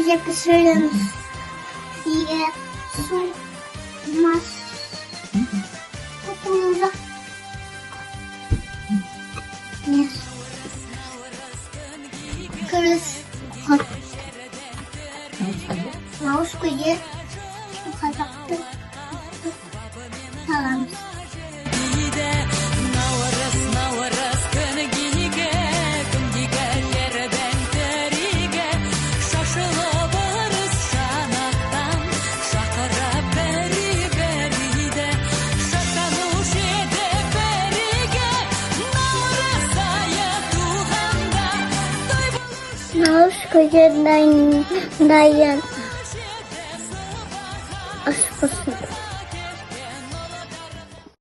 көже пісіреміз. Сиге, су, мас. Кукуруза. Мес. Кырыс. Наурыз көже. Қазақты. Саламыз. Наурыз күні киге, күндегі ерден тіриге, шашылып ырыс жанақтан, шақырып бәрі-бәріде, шаттанушы еді бәріге, наурыз айы туғанда, той болушы. Наурыз көже дайын. Ас болсын.